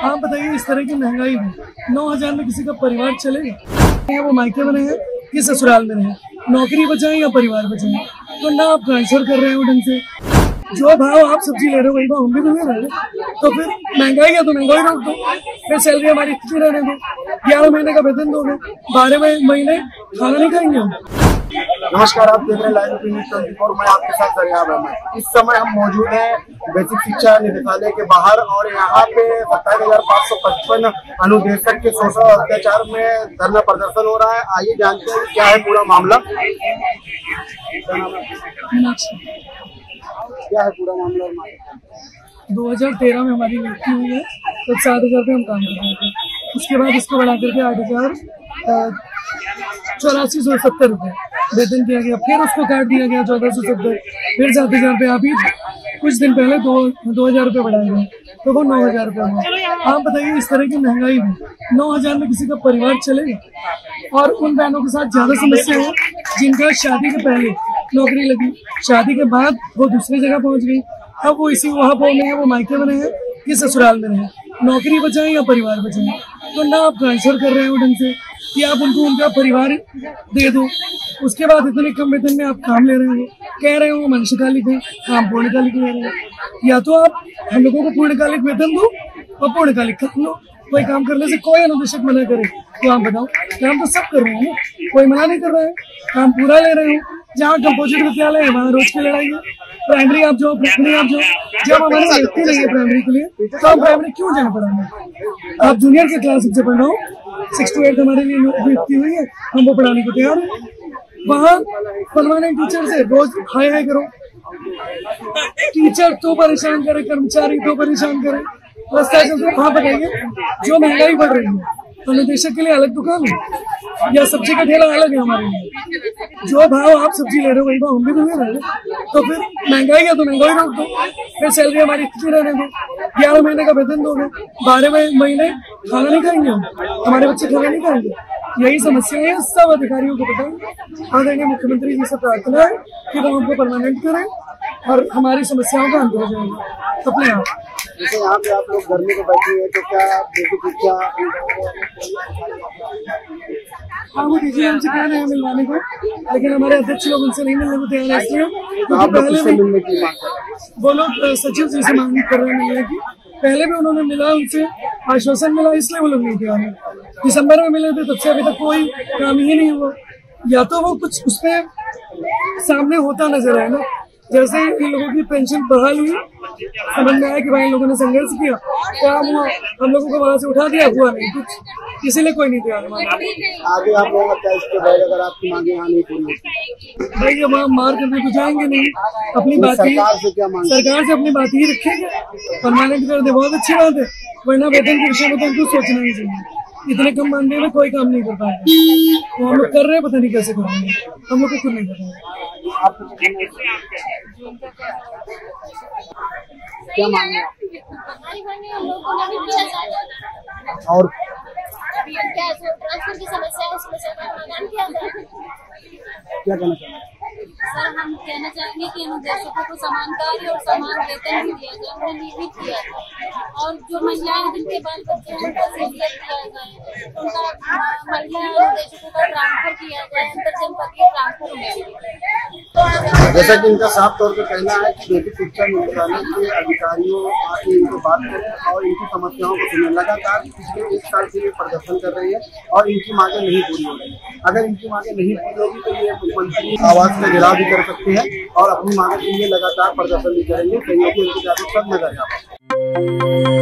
आप बताइए, इस तरह की महंगाई में 9,000 में किसी का परिवार चलेगा? वो मायके में रहे कि ससुराल में रहे, नौकरी बचाएं या परिवार बचाएं? तो ना आप ट्रांसफर कर रहे हो ढंग से, जो भाव आप सब्जी ले रहे हो वही भाव हम भी तो ले रहे हैं। तो फिर महंगाई है तो महंगाई रोक दो, फिर सैलरी हमारी इतनी रहने दो, 11 महीने का वेतन दोगे, 12वें महीने खाना नहीं खाएंगे हम। नमस्कार, आप देख रहे हैं लाइव न्यूज़ 24। मैं आपके साथ सरियाब अहमद। इस समय हम मौजूद हैं बेसिक शिक्षा निदेशालय के बाहर और यहाँ पे 27,555 अनुदेशक के शोषण और अत्याचार में धरना प्रदर्शन हो रहा है। आइए जानते हैं क्या है पूरा मामला। क्या है पूरा मामला? 2013 में हमारी नियुक्ति हुई है, तो 7,000 पे हम काम कर रहे थे। उसके बाद इसको बढ़ा करके 8,8470 रुपये वेतन किया गया, फिर उसको काट दिया गया 1,470, फिर 7,000 पे अभी कुछ दिन पहले 2,000 रुपये बढ़ाए गए, तो वो 9,000 रुपये हुआ। आप बताइए, इस तरह की महंगाई में 9,000 में किसी का परिवार चलेगा? और उन बहनों के साथ ज्यादा समस्या है जिनका शादी के पहले नौकरी लगी, शादी के बाद वो दूसरी जगह पहुंच गई, अब वो इसी वहाँ पर में है, वो मायके में रहे कि ससुराल में रहे, नौकरी बचाएं या परिवार बचाएं? तो ना आप ट्रांसफर कर रहे हो ढंग से कि आप उनको उनका परिवार दे दो, उसके बाद इतने कम वेतन में आप काम ले रहे हो, कह रहे हो अंशकालिक है, काम पूर्णकालिक ले रहे हो। या तो आप हम लोगों को पूर्णकालिक वेतन दो और पूर्णकालिक काम लो। कोई काम करने से कोई अनुदेशक मना करे तो आप बताओ? काम तो सब कर रहे हैं ना, कोई मना नहीं कर रहा है, काम पूरा ले रहे हो। जहाँ कंपोजिट विद्यालय है वहाँ रोज की लड़ाई है, प्राइमरी आप जाओ, प्राइमरी आप जाओ। जब हमारी नियुक्ति नहीं है प्राइमरी के लिए तो हम प्राइमरी क्यों जाए पढ़ाने? आप जूनियर के क्लास से पढ़ रहे हो, 6 to 8 हमारे लिए नियुक्ति हुई है, हम वो पढ़ाने को तैयार है। वहाँ परमानेंट टीचर से रोज हाय हाय करो, टीचर तो परेशान करे, कर्मचारी तो परेशान करे, रास्ता चलते। वहाँ बताइए, जो महंगाई बढ़ रही है तो निदेशक के लिए अलग दुकान है या सब्जी का ठेला अलग है हमारे लिए? जो भाव आप सब्जी ले रहे हो वही भाव हम भी तो ले रहे हैं। तो फिर महंगाई है तो महंगाई रोक दो, फिर सैलरी हमारी इतनी रहने दो, 11 महीने का वेतन दोगे, 12वें महीने खाना नहीं खाएंगे हम, हमारे बच्चे खाना नहीं खाएंगे। यही समस्या है, सब अधिकारियों को बताएंगे। आदरणीय मुख्यमंत्री जी से प्रार्थना है कि वो हमको परमानेंट करें और हमारी समस्याओं का अंत हो जाएगा अपने आप। जैसे यहाँ पे आप लोग घर में तो बैठे हैं, तो क्या बेसिक शिक्षा वो डीजी हमसे कह रहे हैं मिलवाने को, लेकिन हमारे अध्यक्ष लोग उनसे नहीं मिलने को तैयार है, इसलिए पहले भी वो लोग सचिव जी से मांग कर रहे हैं मिलने की। पहले भी उन्होंने मिला, उनसे आश्वासन मिला, इसलिए वो लोग नहीं तैयार है। दिसंबर में मिले थे, तब से अभी तक कोई काम ही नहीं हुआ। या तो वो कुछ उसमें सामने होता नजर आए ना, जैसे इन लोगों की पेंशन बहाल हुई, समझ में आया कि भाई इन लोगों ने संघर्ष किया, काम हुआ, हम लोगों को वहां से उठा दिया, हुआ नहीं कुछ, इसीलिए कोई नहीं तैयार। आगे आप लोगों का इसके बाद अगर आपकी मांगे यहाँ नहीं पूरी होती भाई, जब हम मार करने तो जाएंगे नहीं, अपनी बात सरकार से क्या मांग? सरकार से अपनी बात ही रखेंगे, परमानेंट कर दे, बहुत अच्छी बात है, वरना वेतन के विषय में तो उनको सोचना ही चाहिए। इतने कम मानने में कोई काम नहीं कर पाएंगे, तो हम लोग कर रहे हैं, पता नहीं कैसे करेंगे, हम लोग को खुद नहीं पता। क्या मांगे और ट्रांसफर की समस्या है, उसमें समाधान किया जाए। क्या कहना चाहिए? सर, हम कहना चाहेंगे कि अनुदेशकों को समान कार्य और समान वेतन भी दिया जाए, उन्हें नियमित किया जाए, और जो महिलाएं जिनके बाल बच्चे हैं उनका सहयोग किया जाए, उनका महिला अनुदेशकों का ट्रांसफर किया जाए, अंतर जनपदीय ट्रांसफर किया जाए। जैसा कि इनका साफ तौर पर कहना है कि बेसिक शिक्षा निदेशालय के अधिकारियों आके इनको बात करें और इनकी समस्याओं को सुने। लगातार पिछले 1 साल से ये प्रदर्शन कर रही है और इनकी मांगे नहीं पूरी हो रही है। अगर इनकी मांगे नहीं पूरी होगी तो ये मुख्यमंत्री आवास में गिराव भी कर सकते हैं और अपनी मांगे के लिए लगातार प्रदर्शन भी करेंगे। सहयोगी उनके जाकर सब नजर आएगा।